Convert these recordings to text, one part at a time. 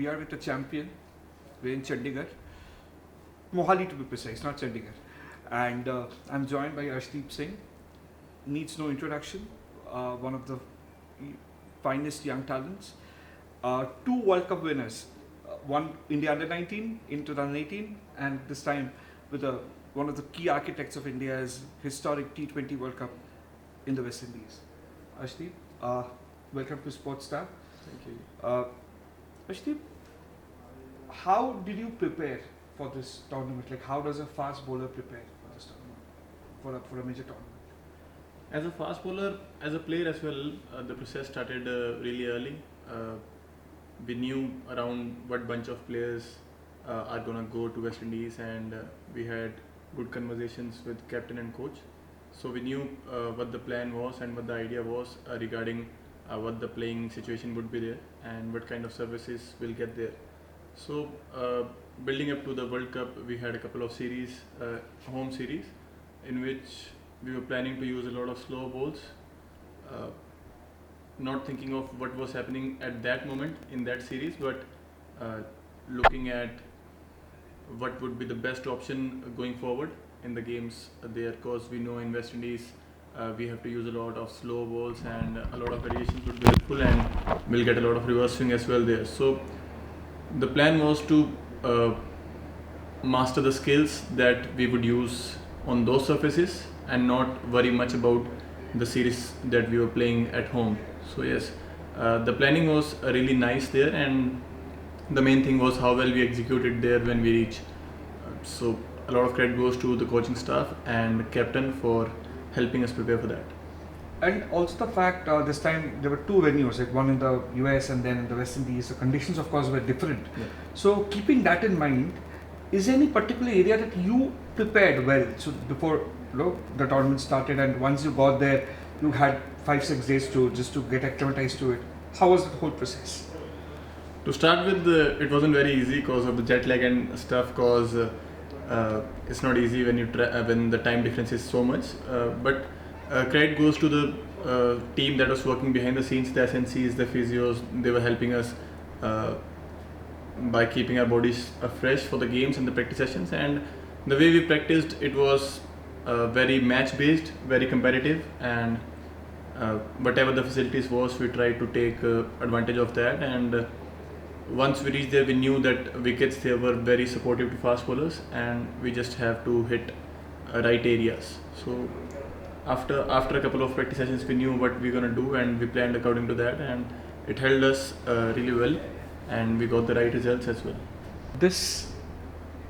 we are with a champion. We're in Chandigarh, Mohali to be precise, not Chandigarh. And I'm joined by Arshdeep Singh. Needs no introduction. One of the finest young talents. Two World Cup winners. One India under 19 in 2018, and this time with one of the key architects of India's historic T20 World Cup in the West Indies. Arshdeep, welcome to Sports Star. Thank you. Arshdeep, how did you prepare for this tournament? Like, how does a fast bowler prepare for this tournament, for a major tournament? As a fast bowler, as a player as well, the process started really early. We knew around what bunch of players are gonna go to West Indies, and we had good conversations with captain and coach. So we knew what the plan was and what the idea was regarding what the playing situation would be there and what kind of services we'll get there. So building up to the World Cup, we had a couple of series, home series, in which we were planning to use a lot of slow balls, not thinking of what was happening at that moment in that series, but looking at what would be the best option going forward in the games there, because we know in West Indies we have to use a lot of slow balls, and a lot of variations would be helpful, and we'll get a lot of reverse swing as well there. So the plan was to master the skills that we would use on those surfaces and not worry much about the series that we were playing at home. So yes, the planning was really nice there, and the main thing was how well we executed there when we reached. So a lot of credit goes to the coaching staff and captain for helping us prepare for that. And also the fact this time there were two venues, like one in the US and then in the West Indies. The conditions, of course, were different. Yeah. So keeping that in mind, is there any particular area that you prepared well? So before the tournament started, and once you got there, you had 5-6 days to get acclimatized to it. How was the whole process? To start with, it wasn't very easy because of the jet lag and stuff. Because it's not easy when when the time difference is so much. But credit goes to the team that was working behind the scenes, the SNCs, the physios. They were helping us by keeping our bodies fresh for the games and the practice sessions. And the way we practiced, it was very match based, very competitive, and whatever the facilities was, we tried to take advantage of that. And once we reached there, we knew that wickets there were very supportive to fast bowlers, and we just have to hit right areas. So after a couple of practice sessions, we knew what we were gonna do, and we planned according to that, and it held us really well, and we got the right results as well. This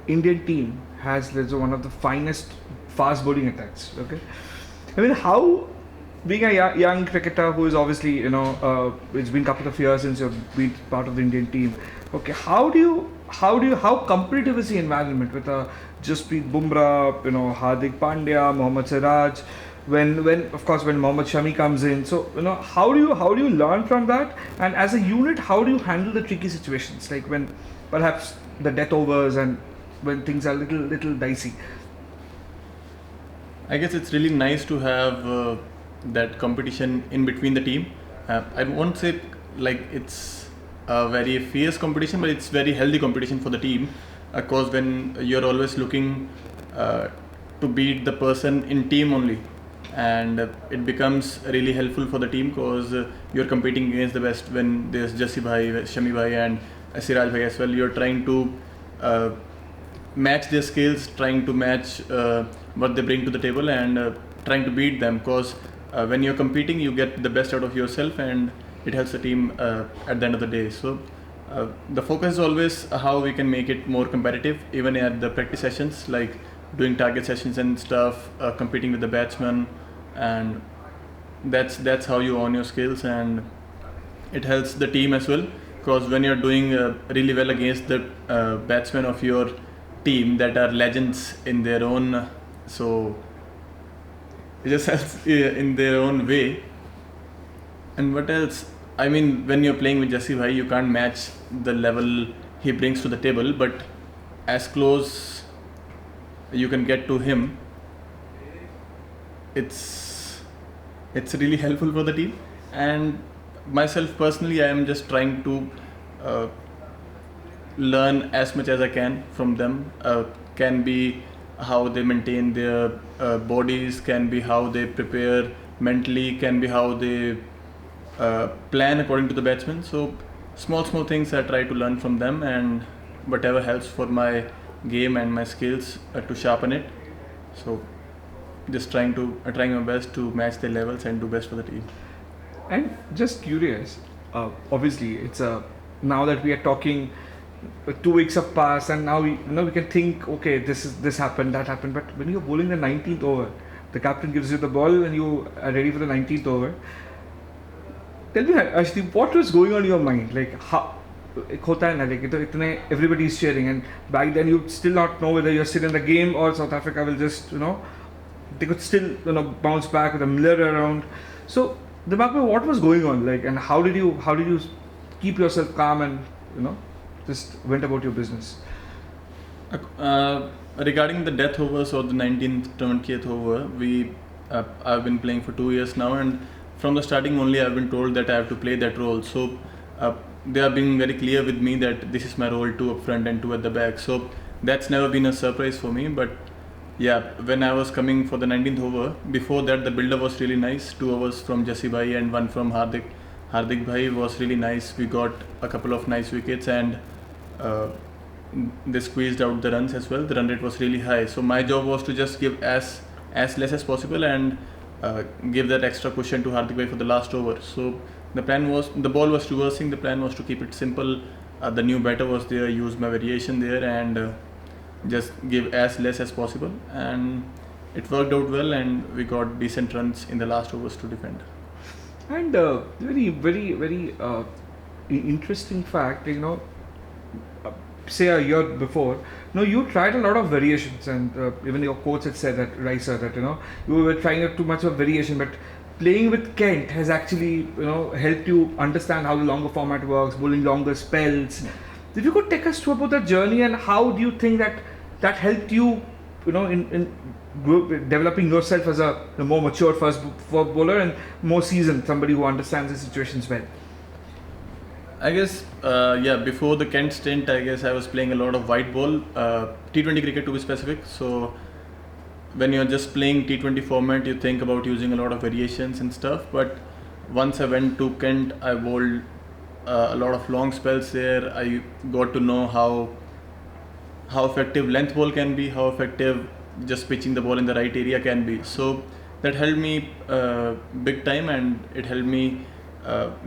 Indian team has one of the finest fast bowling attacks. Okay, I mean, how, being a young cricketer who is obviously, it's been a couple of years since you've been part of the Indian team. Okay, how competitive is the environment with Jasprit Bumrah, Hardik Pandya, Mohammad Siraj, when Mohammad Shami comes in? So how do you learn from that? And as a unit, how do you handle the tricky situations, like when perhaps the death overs and when things are little dicey? I guess it's really nice to have that competition in between the team. I won't say like it's a very fierce competition, but it's very healthy competition for the team. Because when you're always looking to beat the person in team only, and it becomes really helpful for the team, because you're competing against the best. When there's Jassi Bhai, Shami Bhai, and Siraj Bhai as well, you're trying to match their skills, trying to match what they bring to the table, and trying to beat them. Because when you're competing, you get the best out of yourself, and it helps the team at the end of the day. So the focus is always how we can make it more competitive, even at the practice sessions, like doing target sessions and stuff, competing with the batsmen, and that's how you own your skills, and it helps the team as well. Because when you're doing really well against the batsmen of your team that are legends in their own, so it just helps in their own way. And what else? I mean, when you're playing with Jassi Bhai, you can't match the level he brings to the table, but as close you can get to him, it's really helpful for the team. And myself personally, I am just trying to learn as much as I can from them. Can be how they maintain their bodies, can be how they prepare mentally, can be how they plan according to the batsman. So small things I try to learn from them, and whatever helps for my game and my skills to sharpen it. So just trying my best to match their levels and do best for the team. And just curious, obviously, it's a now that we are talking, 2 weeks have passed, and now we can think, okay, this happened, that happened. But when you're bowling the 19th over, the captain gives you the ball, and you are ready for the 19th over. Tell me, actually, what was going on in your mind? Like, how? एक होता है ना, like everybody is cheering, and back then you still not know whether you're still in the game or South Africa will just they could still bounce back with a Miller around. So Dimakbhai, what was going on, like, and how did you keep yourself calm and just went about your business? Regarding the death overs or the 19th, 20th over, I've been playing for 2 years now, and from the starting only I've been told that I have to play that role. So they are being very clear with me that this is my role, 2 up front and 2 at the back. So that's never been a surprise for me. But yeah, when I was coming for the 19th over, before that the build-up was really nice. 2 overs from Jassi Bhai and 1 from Hardik. Hardik Bhai was really nice. We got a couple of nice wickets, and they squeezed out the runs as well. The run rate was really high. So my job was to just give as less as possible and give that extra cushion to Hardik Bhai for the last over. So the ball was reversing. The plan was to keep it simple. The new batter was there, use my variation there, and just give as less as possible. And it worked out well, and we got decent runs in the last overs to defend. And very interesting fact, say a year before, you tried a lot of variations, and even your coach had said that, Ricer, that you were trying too much of variation, but playing with Kent has actually helped you understand how the longer format works, bowling longer spells. If you could take us through about that journey, and how do you think that helped you in developing yourself as a more mature first bowler and more seasoned, somebody who understands the situations well? I guess, before the Kent stint, I guess I was playing a lot of white ball, T20 cricket to be specific. So when you're just playing T20 format, you think about using a lot of variations and stuff. But once I went to Kent, I bowled a lot of long spells there. I got to know how effective length ball can be, how effective just pitching the ball in the right area can be. So that helped me big time, and it helped me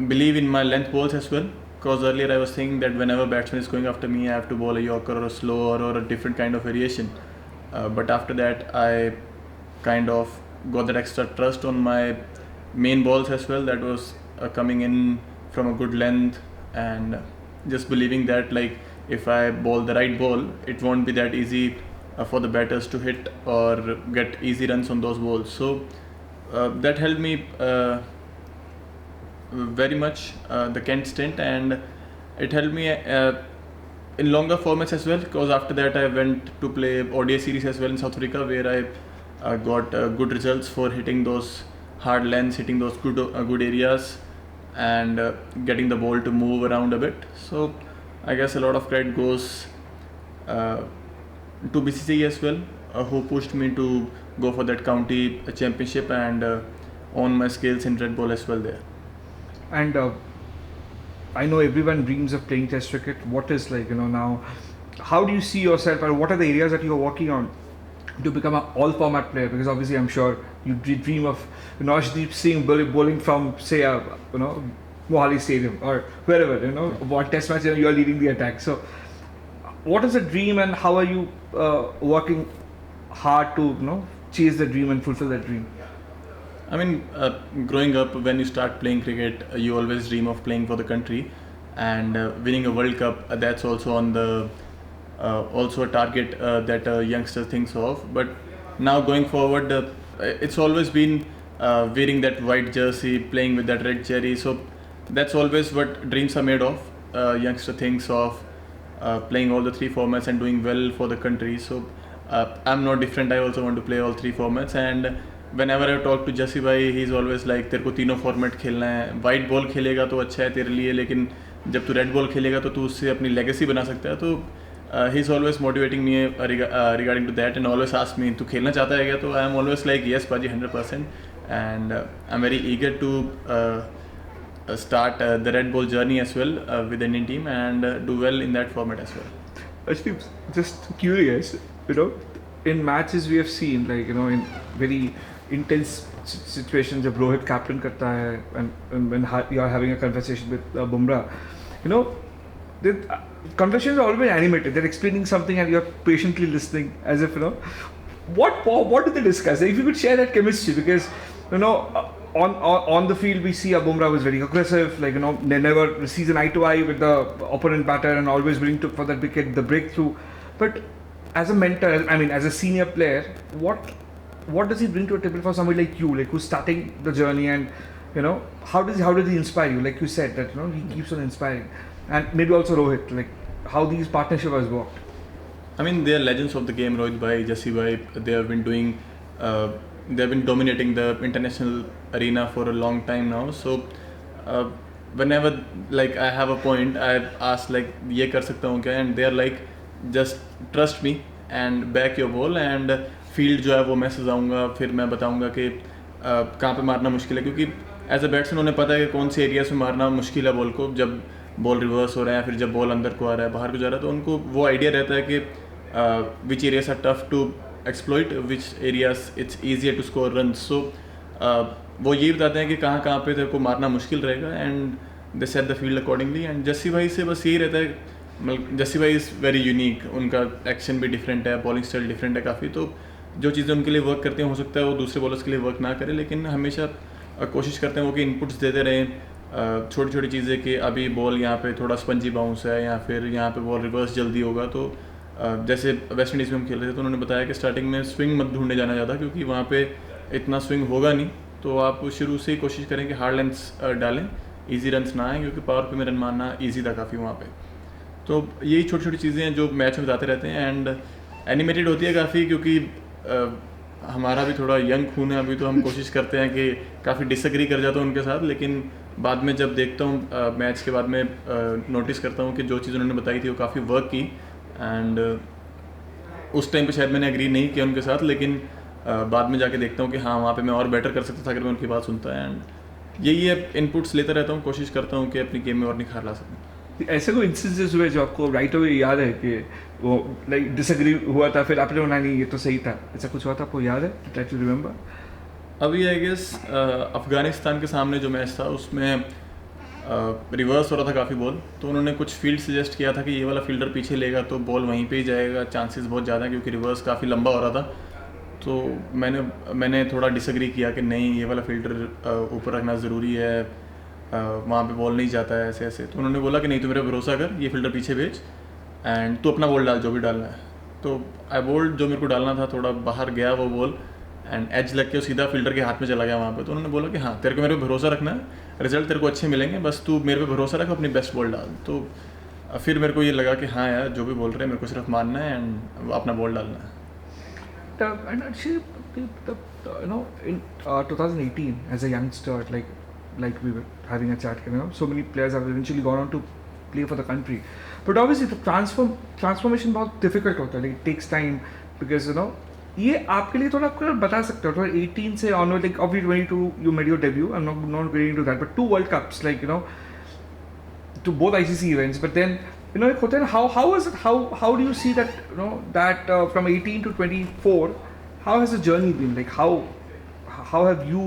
believe in my length balls as well. Because earlier I was thinking that whenever batsman is going after me, I have to bowl a yorker or a slower or a different kind of variation. But after that, I kind of got that extra trust on my main balls as well. That was coming in from a good length, and just believing that, like, if I bowl the right ball, it won't be that easy for the batters to hit or get easy runs on those balls. So that helped me very much, the Kent stint, and it helped me in longer formats as well, because after that I went to play ODI series as well in South Africa, where I got good results for hitting those hard lengths, hitting those good areas, and getting the ball to move around a bit. So I guess a lot of credit goes to BCCI as well, who pushed me to go for that county championship and own my skills in red ball as well there. And I know everyone dreams of playing Test cricket. What is, like, now, how do you see yourself, and what are the areas that you are working on to become an all-format player? Because obviously, I'm sure you dream of Arshdeep Singh bowling from, say, Mohali Stadium or wherever, what Test match you are leading the attack. So, what is the dream, and how are you working hard to chase the dream and fulfill that dream? I mean, growing up, when you start playing cricket, you always dream of playing for the country, and winning a World Cup. That's also on the also a target that a youngster thinks of. But now going forward, it's always been wearing that white jersey, playing with that red cherry. So that's always what dreams are made of. Youngster thinks of playing all the 3 formats and doing well for the country. So I'm no different. I also want to play all 3 formats, and whenever I talk to Jassi Bhai, he's always like, तेरे को तीनों format खेलना है, white ball खेलेगा तो अच्छा है तेरे लिए, लेकिन जब तू रेड बॉल खेलेगा तो तू उससे अपनी लेगेसी बना सकता है. तो he is always motivating me regarding to that and always ask me तू खेलना चाहता है क्या. तो I am always like yes पाजी 100%. And I am very eager to start the Red Bull journey as well with the Indian team and do well in that format as well. Actually, just curious, in matches we have seen, in very intense situations, जब Rohit captain करता है and when you are having a conversation with Bumrah, the conversations are always animated. They're explaining something and you're patiently listening as if, what do they discuss? If you could share that chemistry, because, on the field we see Bumrah was very aggressive, they never sees an eye to eye with the opponent batter and always willing to for that wicket, the breakthrough. But as a mentor, as a senior player, what does he bring to a table for somebody like you, who's starting the journey, and how does he inspire you? Like you said that he keeps on inspiring, and maybe also Rohit, how these partnership has worked. I mean, they are legends of the game. Rohit bhai, Jassi bhai, they have been doing they have been dominating the international arena for a long time now. So whenever I have a point, I ask ये कर सकता हूँ क्या, and they are like just trust me and back your ball and field जो है वो मैं सजाऊँगा, फिर मैं बताऊँगा कि कहाँ पे मारना मुश्किल है, क्योंकि एज अ बैट्समैन उन्हें पता है कि कौन से एरिया से मारना मुश्किल है बॉल को, जब बॉल रिवर्स हो रहा है, फिर जब बॉल अंदर को आ रहा है, बाहर को जा रहा है, तो उनको वो आइडिया रहता है कि which areas are tough to exploit, which areas it's easier to score runs. So वो ये बताते हैं कि कहाँ पे तेरे को मारना मुश्किल रहेगा, and they set the field accordingly. And Jassi भाई से बस यही रहता है, मतलब जस्सी भाई इज़ वेरी यूनिक, उनका एक्शन भी डिफरेंट है, बॉलिंग स्टाइल डिफरेंट है काफ़ी, तो जो चीज़ें उनके लिए वर्क करते हैं हो सकता है वो दूसरे बॉलर्स के लिए वर्क ना करे, लेकिन हमेशा कोशिश करते हैं वो कि इनपुट्स देते रहें, छोटी छोटी चीज़ें कि अभी बॉल यहाँ पे थोड़ा स्पंजी बाउंस है या फिर यहाँ पे बॉल रिवर्स जल्दी होगा. तो जैसे वेस्ट इंडीज़ में हम खेल रहे थे तो उन्होंने बताया कि स्टार्टिंग में स्विंग मत ढूंढने जाना ज़्यादा, क्योंकि वहाँ पे इतना स्विंग होगा नहीं, तो आप शुरू से ही कोशिश करें कि हार्ड लेंथ्स डालें, इजी रन्स ना आए, क्योंकि पावर पे में रन मारना इजी था काफ़ी वहाँ पे. तो यही छोटी छोटी चीज़ें हैं जो मैच में बताते रहते हैं, एंड एनिमेटेड होती है काफ़ी, क्योंकि हमारा भी थोड़ा यंग खून है अभी, तो हम कोशिश करते हैं कि काफ़ी डिसएग्री कर जाता हूँ उनके साथ, लेकिन बाद में जब देखता हूँ मैच के बाद में नोटिस करता हूँ कि जो चीज़ उन्होंने बताई थी वो काफ़ी वर्क की. एंड उस टाइम पे शायद मैंने एग्री नहीं किया उनके साथ, लेकिन बाद में जाके देखता हूँ कि हाँ वहाँ पे मैं और बेटर कर सकता था अगर मैं उनकी बात सुनता. एंड यही है, इनपुट्स लेता रहता हूँ, कोशिश करता हूँ कि अपनी गेम में और निखार ला सकूँ. ऐसे कोई इंसिडेंसेस हुए जो आपको राइट अवे याद है कि वो डिसएग्री हुआ था, फिर आपने बोला नहीं ये तो सही था, ऐसा कुछ हुआ था आपको याद है, ट्राई टू रिमेंबर? अभी आई गेस अफ़गानिस्तान के सामने जो मैच था उसमें रिवर्स हो रहा था काफ़ी बॉल, तो उन्होंने कुछ फील्ड सजेस्ट किया था कि ये वाला फील्डर पीछे लेगा तो बॉल वहीं पे ही जाएगा, चांसेस बहुत ज़्यादा, क्योंकि रिवर्स काफ़ी लंबा हो रहा था. तो मैंने थोड़ा डिसएग्री किया कि नहीं ये वाला फील्डर ऊपर रखना ज़रूरी है, वहाँ पे बॉल नहीं जाता है ऐसे ऐसे. तो उन्होंने बोला कि नहीं तू मेरे भरोसा कर, ये फील्डर पीछे भेज एंड तू अपना बॉल डाल जो भी डालना है. तो आई बोल्ड जो मेरे को डालना था, थोड़ा बाहर गया वो बॉल एंड एज लग के सीधा फील्डर के हाथ में चला गया वहाँ पे. तो उन्होंने बोला कि हाँ तेरे को मेरे पे भरोसा रखना है, रिजल्ट तेरे को अच्छे मिलेंगे, बस तू मेरे पे भरोसा रख, अपनी बेस्ट बॉल डाल. तो फिर मेरे को ये लगा कि हाँ यार जो भी बोल रहे हैं मेरे को सिर्फ मानना है एंड अपना बॉल डालना है. And actually, in 2018, as a youngster, like we were having a chat, so many players have eventually gone on to play for the country. But obviously, the transformation बहुत difficult होता है. It takes time because ये आपके लिए थोड़ा आपको बता सकते हो, 18 से onward, like obviously 22 you made your debut. I'm not getting into that, but 2 World Cups, to both ICC events. But then एक होता है how was it? How do you see that that from 18 to 24, how has the journey been? Like how have you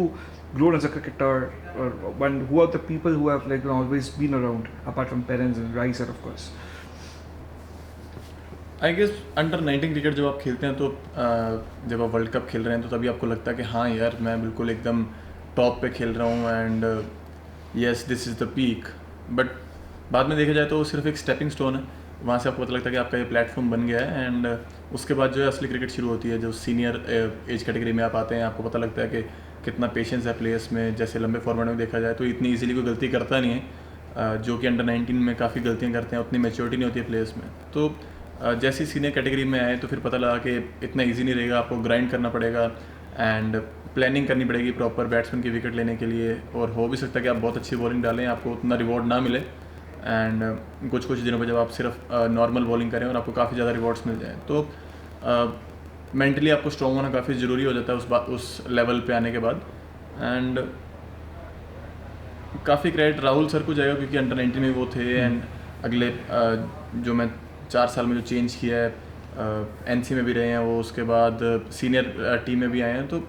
grown as a cricketer? Or who are the people who have always been around apart from parents and Rai sir, of course? I guess under 19 cricket जब आप खेलते हैं तो जब आप world cup खेल रहे हैं तो तभी आपको लगता है कि हाँ यार मैं बिल्कुल एकदम टॉप पे खेल रहा हूँ and yes this is the peak. But बाद में देखा जाए तो वो सिर्फ एक स्टेपिंग स्टोन है, वहाँ से आपको पता लगता है कि आपका ये प्लेटफॉर्म बन गया है. एंड उसके बाद जो है असली क्रिकेट शुरू होती है, जो सीनियर एज कैटेगरी में आप आते हैं, आपको पता लगता है कि कितना पेशेंस है प्लेयर्स में. जैसे लंबे फॉर्मेट में देखा जाए तो इतनी ईजिली कोई गलती करता नहीं है, जो कि अंडर 19 में काफ़ी गलतियाँ करते हैं, उतनी मैच्योरिटी नहीं होती है प्लेयर्स में. तो जैसे ही सीनियर कैटेगरी में आए तो फिर पता लगा कि इतना इजी नहीं रहेगा, आपको ग्राइंड करना पड़ेगा एंड प्लानिंग करनी पड़ेगी प्रॉपर बैट्समैन की विकेट लेने के लिए. और हो भी सकता है कि आप बहुत अच्छी बॉलिंग डालें, आपको उतना रिवॉर्ड ना मिले. एंड कुछ दिनों पर जब आप सिर्फ नॉर्मल बॉलिंग करें और आपको काफ़ी ज़्यादा रिवॉर्ड्स मिल जाए, तो मेंटली आपको स्ट्रॉन्ग होना काफ़ी ज़रूरी हो जाता है उस लेवल पे आने के बाद। एंड काफ़ी क्रेडिट राहुल सर को जाएगा क्योंकि अंडर 19 में वो थे, एंड अगले जो मैं 4 साल में जो चेंज किया है, एनसी में भी रहे हैं वो, उसके बाद सीनियर टीम में भी आए हैं, तो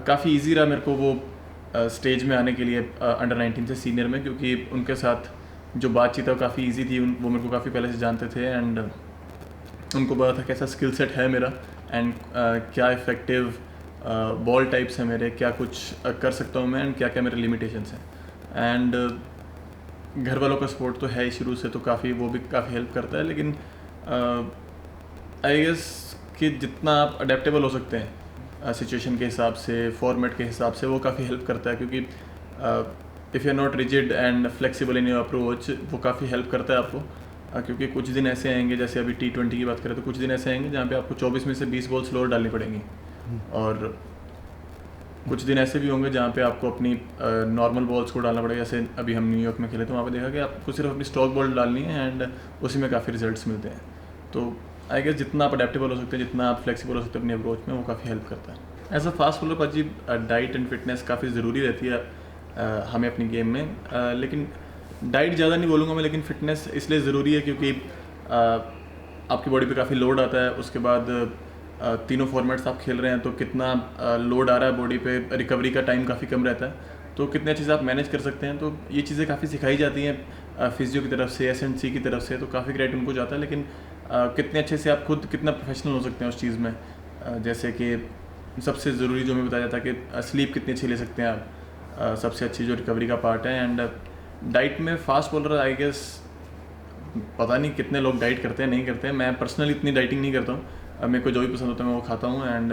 काफ़ी इजी रहा मेरे को वो स्टेज में आने के लिए अंडर 19 से सीनियर में, क्योंकि उनके साथ जो बातचीत है वो काफ़ी इजी थी। वो मेरे को काफ़ी पहले से जानते थे, एंड उनको पता था कैसा स्किल सेट है मेरा, एंड क्या इफ़ेक्टिव बॉल टाइप्स हैं मेरे, क्या कुछ कर सकता हूँ मैं, एंड क्या क्या मेरे लिमिटेशंस हैं। एंड घर वालों का सपोर्ट तो है ही शुरू से, तो काफ़ी वो भी काफ़ी हेल्प करता है। लेकिन आई गेस कि जितना आप अडेप्टेबल हो सकते हैं सिचुएशन के हिसाब से, फॉर्मेट के हिसाब से, वो काफ़ी हेल्प करता है, क्योंकि if you are not rigid and flexible in your approach, वो काफ़ी हेल्प करता है आपको। क्योंकि कुछ दिन ऐसे आएंगे, जैसे अभी T20 की बात करें तो कुछ दिन ऐसे आएंगे जहाँ पे आपको 24 में से 20 बॉल स्लोअर डालनी पड़ेंगी, और कुछ दिन ऐसे भी होंगे जहाँ पे आपको अपनी नॉर्मल बॉल्स को डालना पड़ेगा। जैसे अभी हम न्यूयॉर्क में खेले तो वहाँ पे देखा कि आपको सिर्फ अपनी स्टॉक बॉल डालनी है, एंड उसी में काफ़ी रिजल्ट्स मिलते हैं। तो आई गेस जितना आप अडेप्टेबल हो सकते हैं, जितना आप फ्लेक्सिबल हो सकते हैं अपनी अप्रोच में, वो काफ़ी हेल्प करता है। एज अ फास्ट बॉलर पाजी, डाइट एंड फिटनेस काफ़ी ज़रूरी रहती है हमें अपनी गेम में। लेकिन डाइट ज़्यादा नहीं बोलूँगा मैं, लेकिन फिटनेस इसलिए ज़रूरी है क्योंकि आपकी बॉडी पे काफ़ी लोड आता है। उसके बाद तीनों फॉर्मेट्स आप खेल रहे हैं तो कितना लोड आ रहा है बॉडी पे, रिकवरी का टाइम काफ़ी कम रहता है, तो कितने अच्छे से आप मैनेज कर सकते हैं। तो ये चीज़ें काफ़ी सिखाई जाती हैं फिजियो की तरफ से, S&C की तरफ से, तो काफ़ी क्रेडिट उनको जाता है। लेकिन कितने अच्छे से आप खुद कितना प्रोफेशनल हो सकते हैं उस चीज़ में, जैसे कि सबसे ज़रूरी जो हमें बताया जाता है कि स्लीप कितनी अच्छी ले सकते हैं आप, सबसे अच्छी जो रिकवरी का पार्ट है। एंड डाइट में फास्ट बॉलर आई गेस पता नहीं कितने लोग डाइट करते हैं, नहीं करते हैं। मैं पर्सनली इतनी डाइटिंग नहीं करता हूँ, मेरे को जो भी पसंद होता है मैं वो खाता हूँ। एंड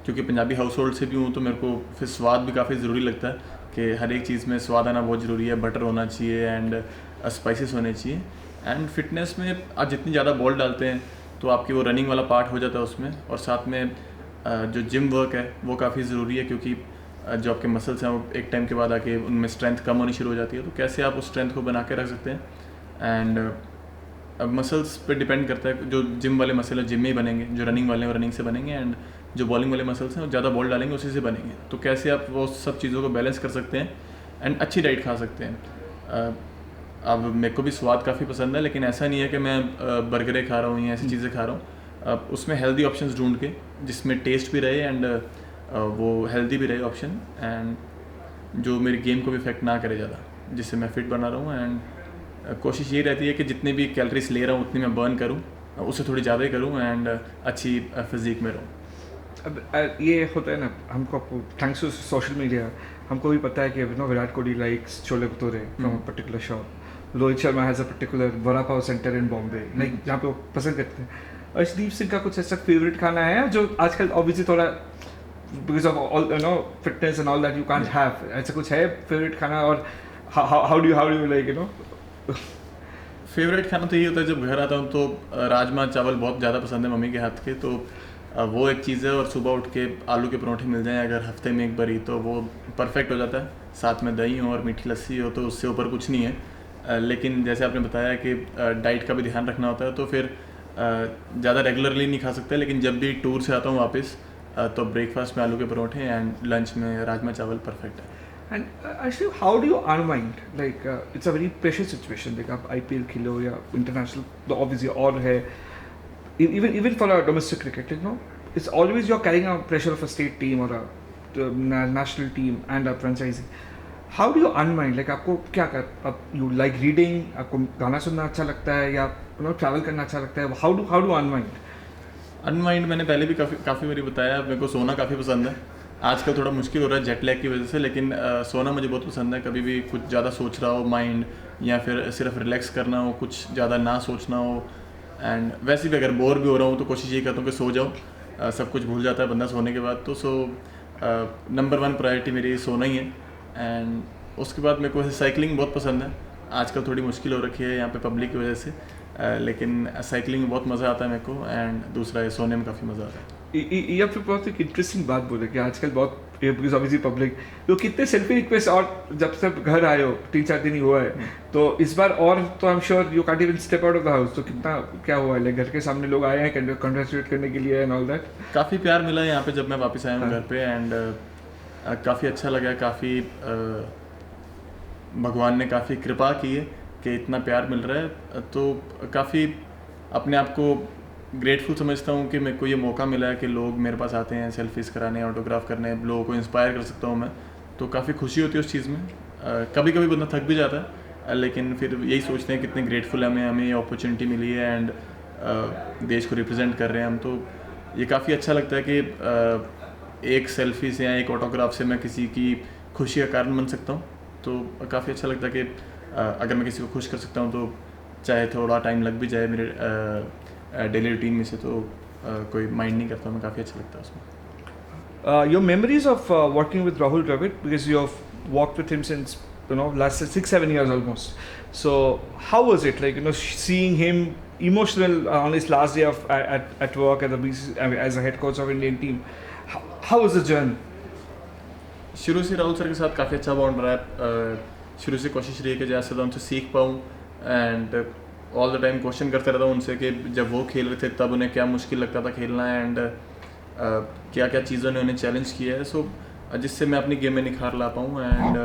क्योंकि पंजाबी हाउस होल्ड से भी हूँ तो मेरे को फिर स्वाद भी काफ़ी ज़रूरी लगता है कि हर एक चीज़ में स्वाद आना बहुत ज़रूरी है। बटर होना चाहिए एंड स्पाइसेस होने चाहिए। एंड फिटनेस में आप जितनी ज़्यादा बॉल डालते हैं तो आपकी वो रनिंग वाला पार्ट हो जाता है उसमें, और साथ में जो जिम वर्क है वो काफ़ी ज़रूरी है, क्योंकि जो आपके मसल्स हैं वो एक टाइम के बाद आके उनमें स्ट्रेंथ कम होनी शुरू हो जाती है। तो कैसे आप उस स्ट्रेंथ को बना के रख सकते हैं। एंड अब मसल्स पे डिपेंड करता है, जो जिम वाले मसल है जिम में ही बनेंगे, जो रनिंग वाले हैं वो रनिंग से बनेंगे, एंड जो बॉलिंग वाले मसल्स हैं वो ज़्यादा बॉल डालेंगे उसी से बनेंगे। तो कैसे आप वो सब चीज़ों को बैलेंस कर सकते हैं एंड अच्छी डाइट खा सकते हैं। अब मेरे को भी स्वाद काफ़ी पसंद है, लेकिन ऐसा नहीं है कि मैं बर्गरें खा रहा हूँ या ऐसी चीज़ें खा रहा हूँ। उसमें हेल्दी ऑप्शंस ढूंढ के जिसमें टेस्ट भी रहे एंड वो हेल्दी भी रहे ऑप्शन, एंड जो मेरी गेम को भी इफेक्ट ना करे ज़्यादा, जिससे मैं फिट बना रहा हूँ। एंड कोशिश ये रहती है कि जितने भी कैलोरीज ले रहा हूँ उतनी मैं बर्न करूँ, उससे थोड़ी ज़्यादा ही करूँ एंड अच्छी फिजिक में रहूँ। अब ये होता है ना, हमको थैंक्स टू सोशल मीडिया हमको भी पता है कि Virat Kohli likes chole bhature from a particular shop, Rohit Sharma has a particular vada pav centre in Bombay, like जहाँ पे वो पसंद करते हैं। अर्शदीप सिंह का कुछ ऐसा फेवरेट खाना है जो आजकल ऑब्वियसली थोड़ा because of all fitness and all that you can't have, ऐसा कुछ है फेवरेट खाना? और how do you like favourite खाना तो ये होता है जब घर आता हूँ तो राजमा चावल बहुत ज़्यादा पसंद है मम्मी के हाथ के, तो वो एक चीज़ है। और सुबह उठ के आलू के परोठे मिल जाएं अगर हफ्ते में एक बार ही, तो वो परफेक्ट हो जाता है। साथ में दही हो और मीठी लस्सी हो तो उससे ऊपर कुछ नहीं है। लेकिन जैसे आपने बताया कि डाइट का भी ध्यान रखना होता है, तो फिर ज़्यादा रेगुलरली नहीं खा सकते, लेकिन जब भी टूर से आता हूँ वापस तो ब्रेकफास्ट में आलू के परोठे एंड लंच में राजमा चावल परफेक्ट है। And actually, how do you unwind? Like, it's a very pressure situation. Like, आप IPL खेलो या international, तो obviously और है. Even for a domestic cricket, it's always you're carrying a pressure of a state team or a national team and a franchisee. How do you unwind? Like, आपको क्या कर? You like reading? आपको गाना सुनना अच्छा लगता है या travel करना अच्छा लगता है? How do unwind? अनवाइंड मैंने पहले भी काफ़ी बारी बताया, मेरे को सोना काफ़ी पसंद है। आजकल थोड़ा मुश्किल हो रहा है जेट लैग की वजह से, लेकिन सोना मुझे बहुत पसंद है। कभी भी कुछ ज़्यादा सोच रहा हो माइंड, या फिर सिर्फ रिलैक्स करना हो, कुछ ज़्यादा ना सोचना हो, एंड वैसे भी अगर बोर भी हो रहा हूँ तो कोशिश ये करता हूँ कि सो जाओ। सब कुछ भूल जाता है बंदा सोने के बाद। तो नंबर 1 प्रायोरिटी मेरी सोना ही है। एंड उसके बाद मेरे को साइकिलिंग बहुत पसंद है। आजकल थोड़ी मुश्किल हो रखी है यहाँ पे पब्लिक की वजह से, लेकिन साइकिलिंग में बहुत मज़ा आता है मेरे को। एंड दूसरा सोने में काफ़ी मज़ा आता है। ये फिर बहुत एक इंटरेस्टिंग बात बोले कि आजकल बहुत बिकॉज ऑब्वियसली पब्लिक तो कितने सेल्फी रिक्वेस्ट, और जब से घर आए हो 3-4 दिन ही हुआ है तो इस बार, और तो I am sure you can't even step out of the house, तो कितना क्या हुआ है, घर के सामने लोग आए हैं कंग्रेचुलेट करने के लिए एंड ऑल दैट? काफ़ी प्यार मिला यहाँ पे जब मैं वापस आया हूँ घर पे, एंड काफ़ी अच्छा लगा, काफ़ी भगवान ने काफ़ी कृपा की है कि इतना प्यार मिल रहा है, तो काफ़ी अपने आप को ग्रेटफुल समझता हूँ कि मेरे को ये मौका मिला है कि लोग मेरे पास आते हैं सेल्फीज़ कराने, ऑटोग्राफ करने, लोगों को इंस्पायर कर सकता हूँ मैं, तो काफ़ी खुशी होती है उस चीज़ में। कभी कभी बंदा थक भी जाता है, लेकिन फिर यही सोचते हैं कितने ग्रेटफुल हमें ये अपॉर्चुनिटी मिली है, एंड देश को रिप्रेजेंट कर रहे हैं हम, तो ये काफ़ी अच्छा लगता है कि एक सेल्फी से या एक ऑटोग्राफ से मैं किसी की खुशी का कारण बन सकता हूँ, तो काफ़ी अच्छा लगता है कि अगर मैं किसी को खुश कर सकता हूँ, तो चाहे थोड़ा टाइम लग भी जाए मेरे डेली रूटीन में से, तो कोई माइंड नहीं करता, मैं काफ़ी अच्छा लगता है उसमें। Your memories of working with Rahul Dravid, because you have worked with him since last 6-7 years almost. So how was it like seeing him emotional on his last day of at work at the BCCI, I mean, as a head coach of Indian team? How was the journey? शुरू से Rahul sir के साथ काफ़ी अच्छा bond रहा है, शुरू से कोशिश रही है कि ज़्यादा से ज़्यादा उनसे सीख पाऊँ, and all the time question करता रहता हूँ उनसे कि जब वो खेल रहे थे तब उन्हें क्या मुश्किल लगता था खेलना, एंड क्या क्या चीज़ों ने उन्हें चैलेंज किया है, सो जिससे मैं अपनी गेम में निखार ला पाऊँ, एंड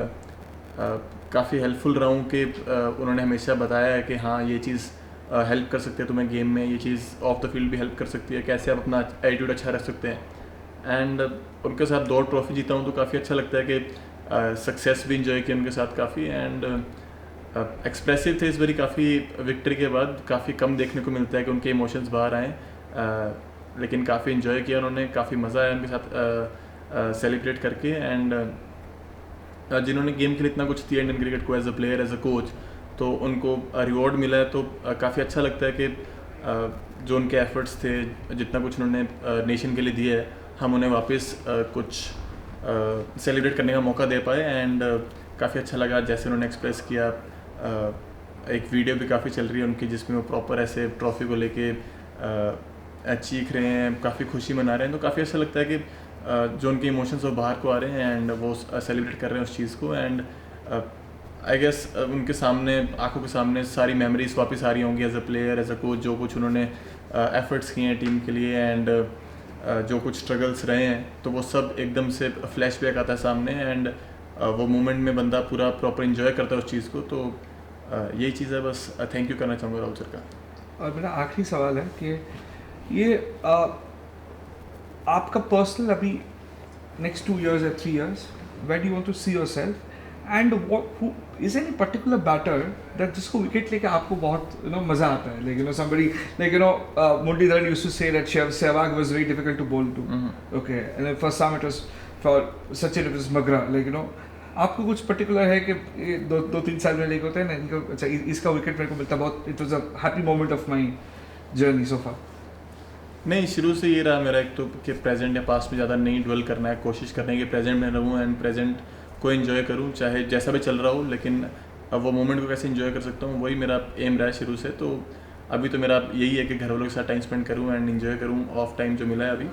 काफ़ी हेल्पफुल रहा हूँ कि उन्होंने हमेशा बताया है कि हाँ ये चीज़ हेल्प कर सकती है तुम्हें गेम में, ये चीज़ ऑफ द फील्ड भी हेल्प कर सकती है, कैसे आप अपना एटीट्यूड अच्छा रख सकते हैं, एंड उनके साथ 2 ट्रॉफी जीता हूँ, तो काफ़ी अच्छा लगता है कि सक्सेस भी इंजॉय किया उनके साथ काफ़ी, एंड एक्सप्रेसिव थे इस बारी काफ़ी, विक्ट्री के बाद काफ़ी कम देखने को मिलता है कि उनके इमोशंस बाहर आएँ, लेकिन काफ़ी इन्जॉय किया उन्होंने, काफ़ी मज़ा आया उनके साथ सेलिब्रेट करके, एंड जिन्होंने गेम के लिए इतना कुछ दिया इंडियन क्रिकेट को as a player, as a coach, तो उनको रिवॉर्ड मिला है, तो काफ़ी अच्छा लगता है कि जो उनके एफर्ट्स थे, जितना कुछ उन्होंने नेशन के लिए दिया है, हम उन्हें वापस कुछ सेलिब्रेट करने का मौका दे पाए, एंड काफ़ी अच्छा लगा जैसे उन्होंने एक्सप्रेस किया। एक वीडियो भी काफ़ी चल रही है उनकी जिसमें वो प्रॉपर ऐसे ट्रॉफी को लेके चीख रहे हैं, काफ़ी खुशी मना रहे हैं, तो काफ़ी अच्छा लगता है कि जो उनके इमोशंस वो बाहर को आ रहे हैं, एंड वो सेलिब्रेट कर रहे हैं उस चीज़ को, एंड आई गेस उनके सामने, आंखों के सामने सारी मेमोरीज वापस आ रही होंगी as a player, as a coach, जो कुछ उन्होंने एफर्ट्स किए हैं टीम के लिए, एंड जो कुछ स्ट्रगल्स रहे हैं, तो वो सब एकदम से फ्लैशबैक आता है सामने, एंड वो मोमेंट में बंदा पूरा प्रॉपर इंजॉय करता है उस चीज़ को, तो यही चीज़ है, बस थैंक यू करना चाहूँगा राहुल सर का। और मेरा आखिरी सवाल है कि ये आपका पर्सनल अभी नेक्स्ट 2 years या 3 years, where do you want to see yourself, and who is any particular batter that जिसको विकेट लेके आपको बहुत मज़ा आता है, like somebody like Muralidharan used to say that Sehwag was very difficult to bowl to, okay, and then for some it was, for Sachin it was Magra, like आपको कुछ particular है कि ये 2-3 साल में लेके होते हैं ना इनको, अच्छा इसका विकेट मेरे को मिलता बहुत, it was a happy moment of my journey so far? नहीं, शुरू से ये रहा मेरा एक तो कि प्रेजेंट या पास्ट में ज़्यादा नहीं ड्वेल करना है, कोशिश करना है कि प्रेजेंट में रहूँ एंड प्रेजेंट को एंजॉय करूँ, चाहे जैसा भी चल रहा हो, लेकिन अब वो मोमेंट को कैसे एंजॉय कर सकता हूँ वही मेरा एम रहा है शुरू से। तो अभी तो मेरा यही है कि घर वालों के साथ टाइम स्पेंड करूँ एंड एंजॉय करूँ ऑफ टाइम जो मिला है अभी।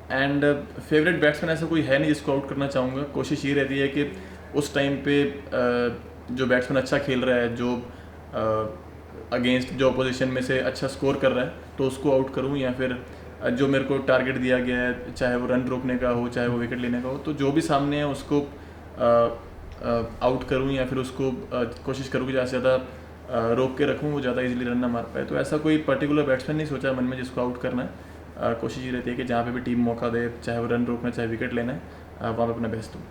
एंड फेवरेट बैट्समैन ऐसा कोई है नहीं जिसको आउट करना चाहूँगा। कोशिश ये रहती है कि उस टाइम पे जो बैट्समैन अच्छा खेल रहा है, जो अगेंस्ट जो अपोजिशन में से अच्छा स्कोर कर रहा है, तो उसको आउट करूं, या फिर जो मेरे को टारगेट दिया गया है, चाहे वो रन रोकने का हो, चाहे वो विकेट लेने का हो, तो जो भी सामने है उसको आउट करूं, या फिर उसको कोशिश करूं कि ज़्यादा से ज़्यादा रोक के रखूं, वो ज़्यादा इजीली रन ना मार पाए। तो ऐसा कोई पर्टिकुलर बैट्समैन नहीं सोचा मन में जिसको आउट करना है। कोशिश ये रहती है कि जहाँ पे भी टीम मौका दे, चाहे वो रन रोकना चाहे विकेट लेना है, वहाँ पर अपना बेस्ट दूँ।